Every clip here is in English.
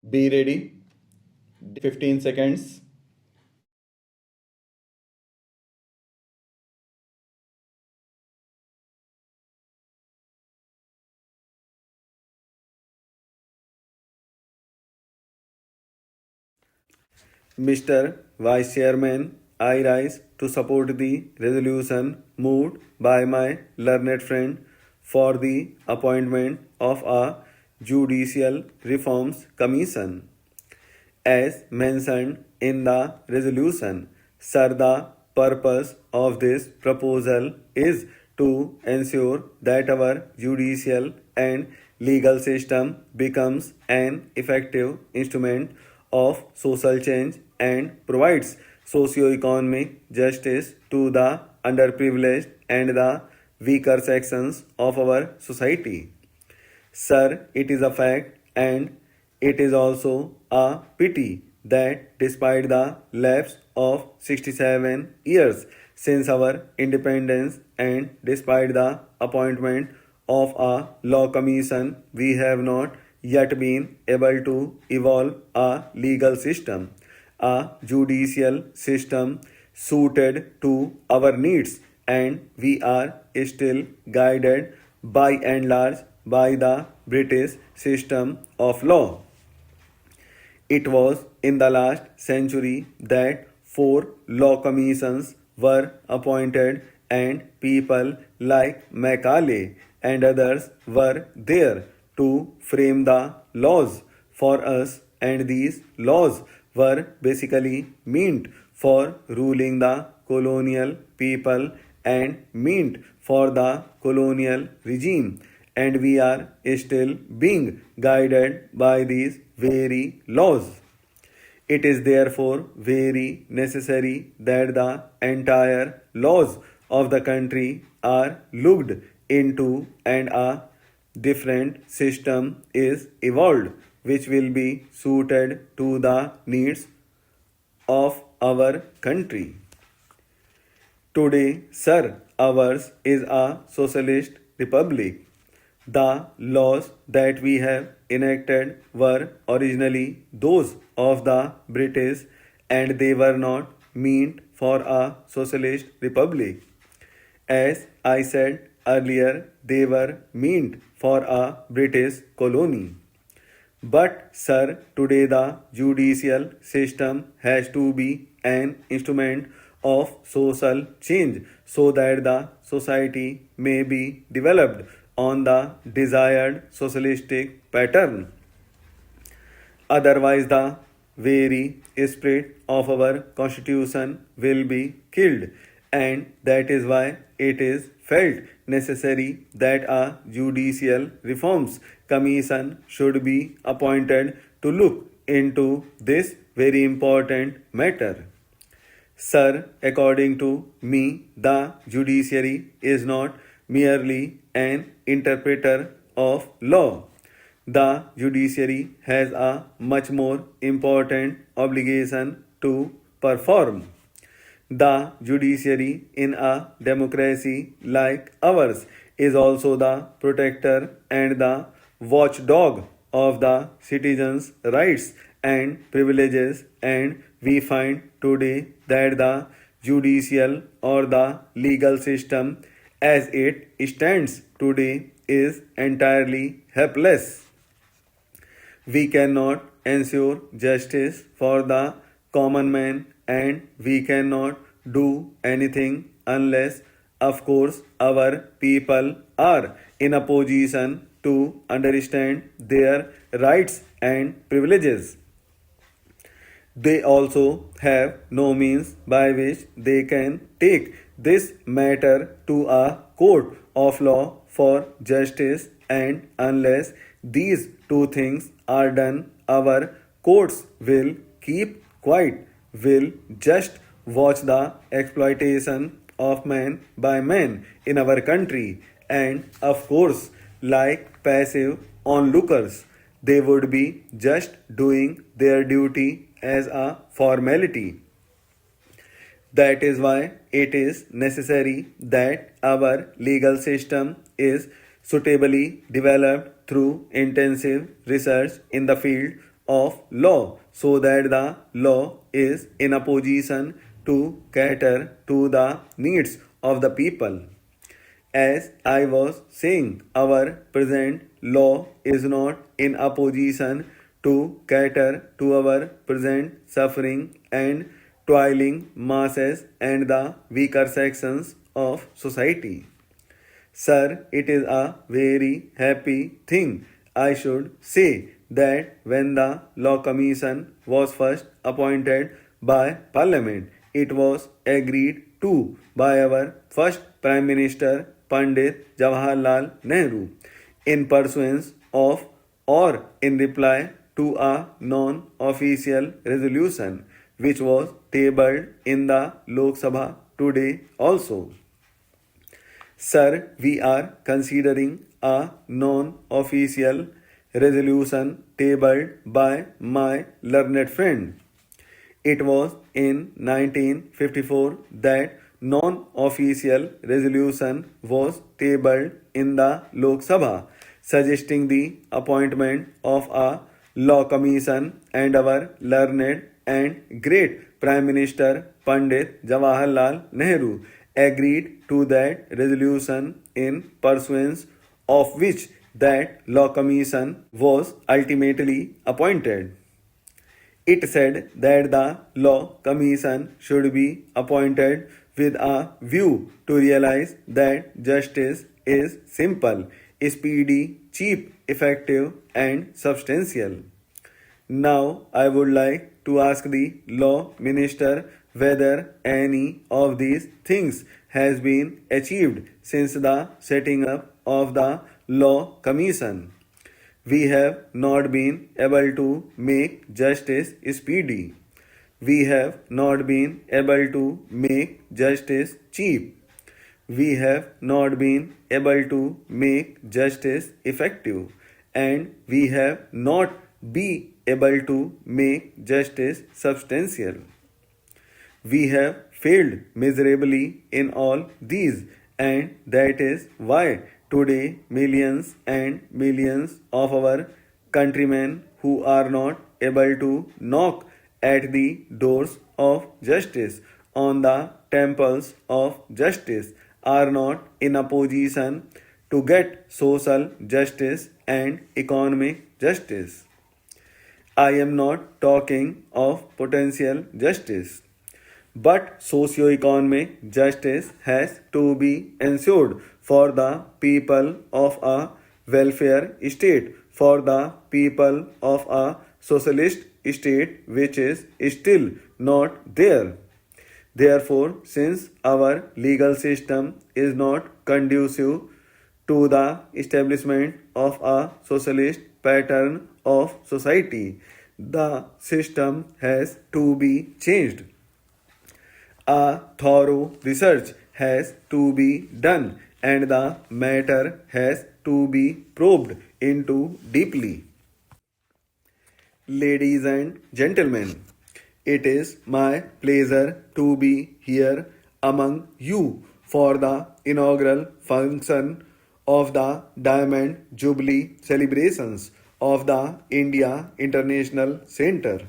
Be ready. 15 seconds. Mr. Vice Chairman, I rise to support the resolution moved by my learned friend for the appointment of a Judicial Reforms Commission. As mentioned in the resolution, sir, the purpose of this proposal is to ensure that our judicial and legal system becomes an effective instrument of social change and provides socio-economic justice to the underprivileged and the weaker sections of our society. Sir, it is a fact and it is also a pity that despite the lapse of 67 years since our independence and despite the appointment of a law commission, we have not yet been able to evolve a legal system, a judicial system suited to our needs, and we are still guided by and large by the British system of law. It was in the last century that four law commissions were appointed, and people like Macaulay and others were there to frame the laws for us, and these laws were basically meant for ruling the colonial people and meant for the colonial regime, and we are still being guided by these very laws. It is therefore very necessary that the entire laws of the country are looked into and a different system is evolved which will be suited to the needs of our country. Today, sir, ours is a socialist republic. The laws that we have enacted were originally those of the British, and they were not meant for a socialist republic. As I said earlier, they were meant for a British colony. But, sir, today the judicial system has to be an instrument of social change so that the society may be developed on the desired socialistic pattern. Otherwise, the very spirit of our constitution will be killed, and that is why it is felt necessary that a judicial reforms commission should be appointed to look into this very important matter. Sir, according to me, the judiciary is not merely an interpreter of law. The judiciary has a much more important obligation to perform. The judiciary in a democracy like ours is also the protector and the watchdog of the citizens' rights and privileges, and we find today that the judicial or the legal system as it stands today is entirely helpless. We cannot ensure justice for the common man, and we cannot do anything unless, of course, our people are in a position to understand their rights and privileges. They also have no means by which they can take this matter to a court of law for justice, and unless these two things are done, our courts will keep quiet, will just watch the exploitation of man by man in our country, and of course, like passive onlookers, they would be just doing their duty as a formality. That is why it is necessary that our legal system is suitably developed through intensive research in the field of law, so that the law is in a position to cater to the needs of the people. As I was saying, our present law is not in a position to cater to our present suffering and toiling masses and the weaker sections of society. Sir, it is a very happy thing, I should say, that when the Law Commission was first appointed by Parliament, it was agreed to by our first Prime Minister Pandit Jawaharlal Nehru in pursuance of or in reply to a non-official resolution which was tabled in the Lok Sabha today also. Sir, we are considering a non-official resolution tabled by my learned friend. It was in 1954 that non-official resolution was tabled in the Lok Sabha suggesting the appointment of a law commission, and our learned and great Prime Minister Pandit Jawaharlal Nehru agreed to that resolution in pursuance of which that law commission was ultimately appointed. It said that the law commission should be appointed with a view to realize that justice is simple, speedy, cheap, effective, and substantial. Now I would like to ask the law minister whether any of these things has been achieved since the setting up of the law commission. We have not been able to make justice speedy. We have not been able to make justice cheap. We have not been able to make justice effective, and we have not be able to make justice substantial. We have failed miserably in all these, and that is why today millions and millions of our countrymen who are not able to knock at the doors of justice on the temples of justice are not in a position to get social justice and economic justice. I am not talking of potential justice, but socio-economic justice has to be ensured for the people of a welfare state, for the people of a socialist state which is still not there. Therefore, since our legal system is not conducive to the establishment of a socialist pattern of society, the system has to be changed. A thorough research has to be done, and the matter has to be probed into deeply. Ladies and gentlemen, it is my pleasure to be here among you for the inaugural function of the Diamond Jubilee celebrations of the India International Centre.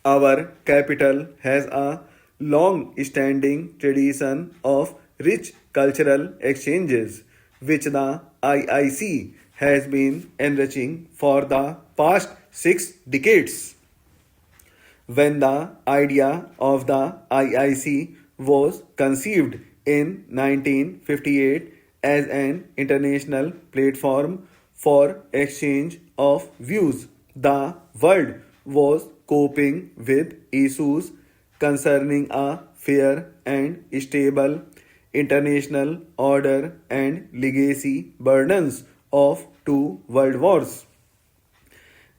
Our capital has a long standing tradition of rich cultural exchanges, which the IIC has been enriching for the past 6 decades. When the idea of the IIC was conceived in 1958 as an international platform for exchange of views, the world was coping with issues concerning a fair and stable international order and legacy burdens of 2 world wars.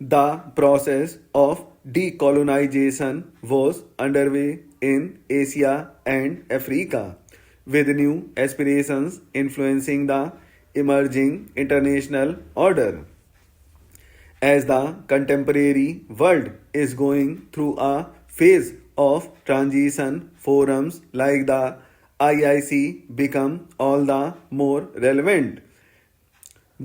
The process of decolonization was underway in Asia and Africa, with new aspirations influencing the emerging international order. As the contemporary world is going through a phase of transition, forums like the IIC become all the more relevant.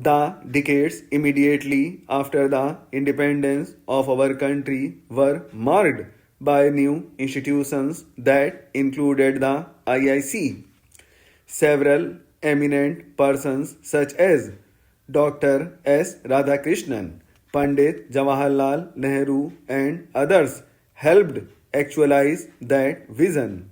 The decades immediately after the independence of our country were marked by new institutions that included the IIC. Several eminent persons such as Dr. S. Radhakrishnan, Pandit Jawaharlal Nehru, and others helped actualize that vision.